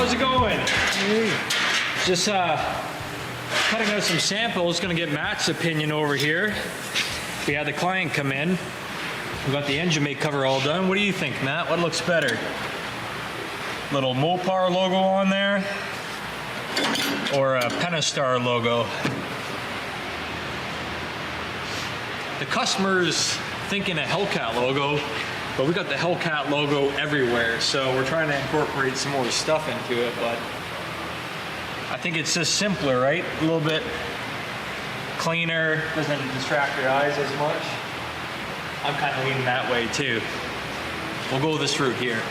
how's it going? Just cutting out some samples. Gonna get Matt's opinion over here. We had the client come in. We got the engine bay cover all done. What do you think, Matt? What looks better? Little Mopar logo on there, or a Pentastar logo? The customer's thinking a Hellcat logo, but we got the Hellcat logo everywhere, so we're trying to incorporate some more stuff into it, but I think it's just simpler, right? A little bit cleaner, doesn't distract your eyes as much. I'm kind of leaning that way too. We'll go this route here.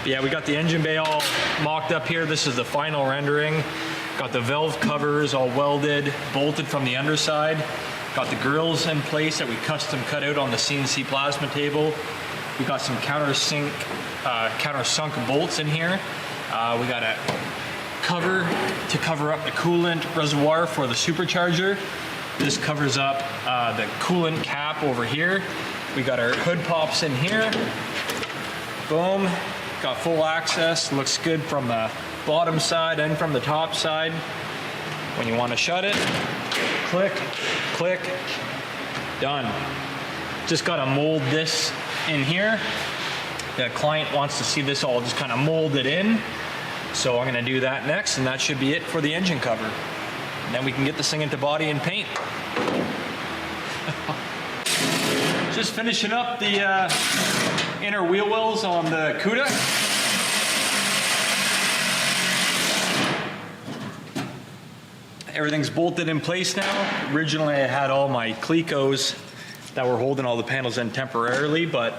Yeah, we got the engine bay all mocked up here. This is the final rendering. Got the valve covers all welded, bolted from the underside. Got the grills in place that we custom cut out on the CNC plasma table. We got some countersunk bolts in here. We got a cover to cover up the coolant reservoir for the supercharger. This covers up the coolant cap over here. We got our hood pops in here. Boom, got full access. Looks good from the bottom side and from the top side. When you want to shut it, click, click, done. Just got to mold this in here. The client wants to see this all just kind of molded in. So I'm going to do that next, and that should be it for the engine cover. And then we can get this thing into body and paint. Just finishing up the inner wheel wells on the Cuda. Everything's bolted in place now. Originally I had all my Clecos that were holding all the panels in temporarily, but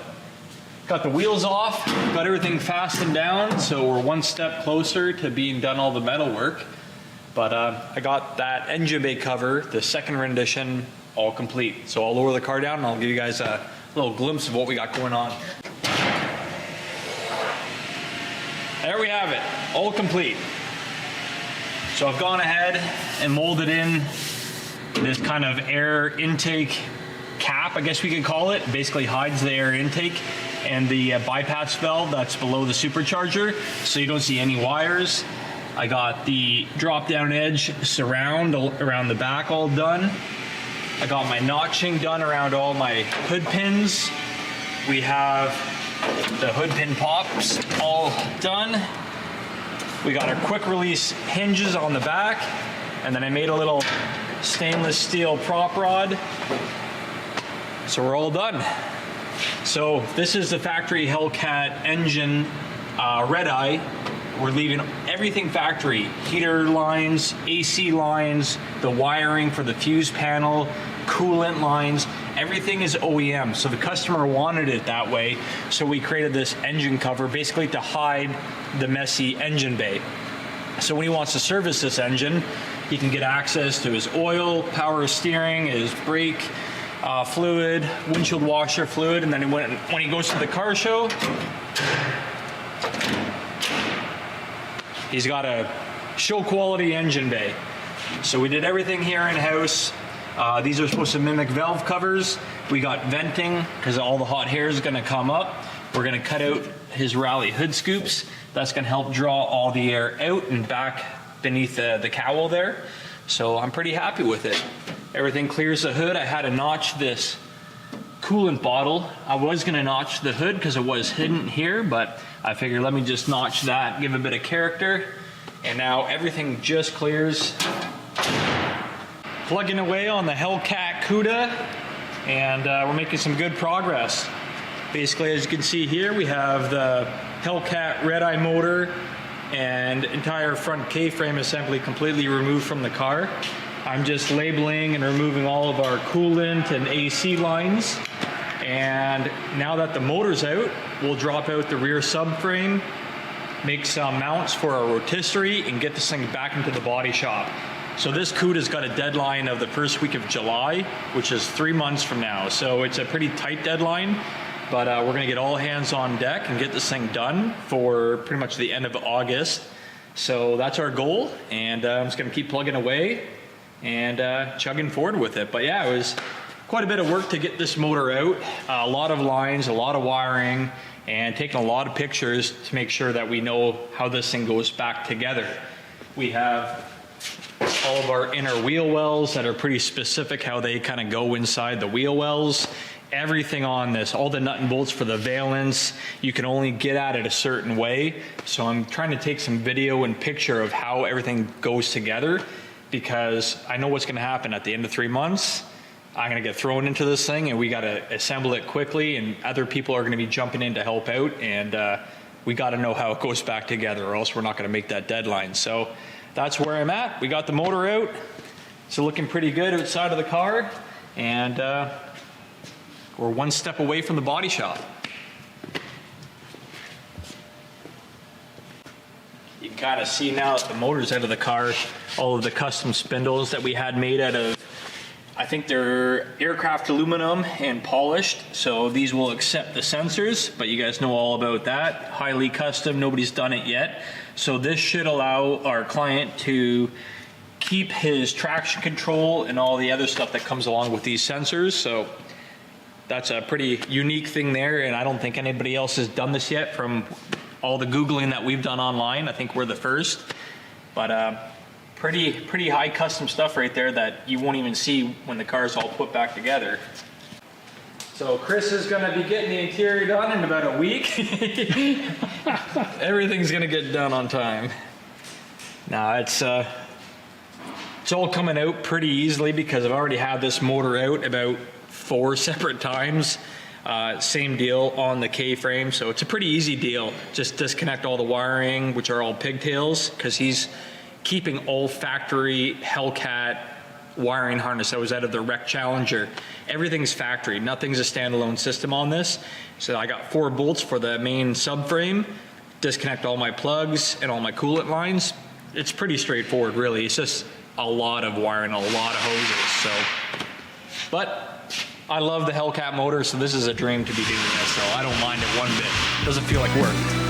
got the wheels off, got everything fastened down, so we're one step closer to being done all the metal work. But I got that engine bay cover, the second rendition, all complete. So I'll lower the car down and I'll give you guys a little glimpse of what we got going on. There we have it, all complete. So I've gone ahead and molded in this kind of air intake cap, I guess we could call it. Basically hides the air intake and the bypass valve that's below the supercharger, so you don't see any wires. I got the drop down edge surround around the back all done. I got my notching done around all my hood pins. We have the hood pin pops all done. We got our quick release hinges on the back, and then I made a little stainless steel prop rod. So we're all done. So this is the factory Hellcat engine red eye. We're leaving everything factory. Heater lines, AC lines, the wiring for the fuse panel, coolant lines, everything is OEM. So the customer wanted it that way. So we created this engine cover basically to hide the messy engine bay. So when he wants to service this engine, he can get access to his oil, power steering, his brake fluid, windshield washer fluid, and then when he goes to the car show, he's got a show quality engine bay. So we did everything here in-house. These are supposed to mimic valve covers. We got venting because all the hot air is gonna come up. We're gonna cut out his rally hood scoops. That's gonna help draw all the air out and back beneath the cowl there. So I'm pretty happy with it. Everything clears the hood. I had to notch this coolant bottle. I was gonna notch the hood because it was hidden here, but I figured let me just notch that, give a bit of character. And now everything just clears. Plugging away on the Hellcat Cuda, and we're making some good progress. Basically, as you can see here, we have the Hellcat red eye motor and entire front K-frame assembly completely removed from the car. I'm just labeling and removing all of our coolant and AC lines. And now that the motor's out, we'll drop out the rear subframe, make some mounts for our rotisserie, and get this thing back into the body shop. So this Cuda's got a deadline of the first week of July, which is 3 months from now. So it's a pretty tight deadline, but we're gonna get all hands on deck and get this thing done for pretty much the end of August. So that's our goal, and I'm just gonna keep plugging away and chugging forward with it. But yeah, it was quite a bit of work to get this motor out. A lot of lines, a lot of wiring, and taking a lot of pictures to make sure that we know how this thing goes back together. We have all of our inner wheel wells that are pretty specific how they kind of go inside the wheel wells. Everything on this, all the nut and bolts for the valence, you can only get at it a certain way. So I'm trying to take some video and picture of how everything goes together, because I know what's going to happen at the end of 3 months. I'm going to get thrown into this thing and we got to assemble it quickly, and other people are going to be jumping in to help out, and we got to know how it goes back together, or else we're not going to make that deadline. So that's where I'm at. We got the motor out. It's looking pretty good outside of the car, and we're one step away from the body shop. You can kind of see now that the motor's out of the car, all of the custom spindles that we had made out of, I think they're aircraft aluminum and polished, so these will accept the sensors, but you guys know all about that. Highly custom, nobody's done it yet. So this should allow our client to keep his traction control and all the other stuff that comes along with these sensors. So that's a pretty unique thing there, and I don't think anybody else has done this yet from all the Googling that we've done online. I think we're the first, but pretty high custom stuff right there that you won't even see when the car's all put back together. So Chris is gonna be getting the interior done in about a week. Everything's gonna get done on time. Now it's all coming out pretty easily because I've already had this motor out about 4 separate times. Same deal on the K-frame, so it's a pretty easy deal. Just disconnect all the wiring, which are all pigtails, because he's keeping all factory Hellcat wiring harness that was out of the Wreck Challenger. Everything's factory, nothing's a standalone system on this. So I got 4 bolts for the main subframe, disconnect all my plugs and all my coolant lines. It's pretty straightforward, really. It's just a lot of wiring, a lot of hoses. So, but I love the Hellcat motor, so this is a dream to be doing this, so I don't mind it one bit. It doesn't feel like work.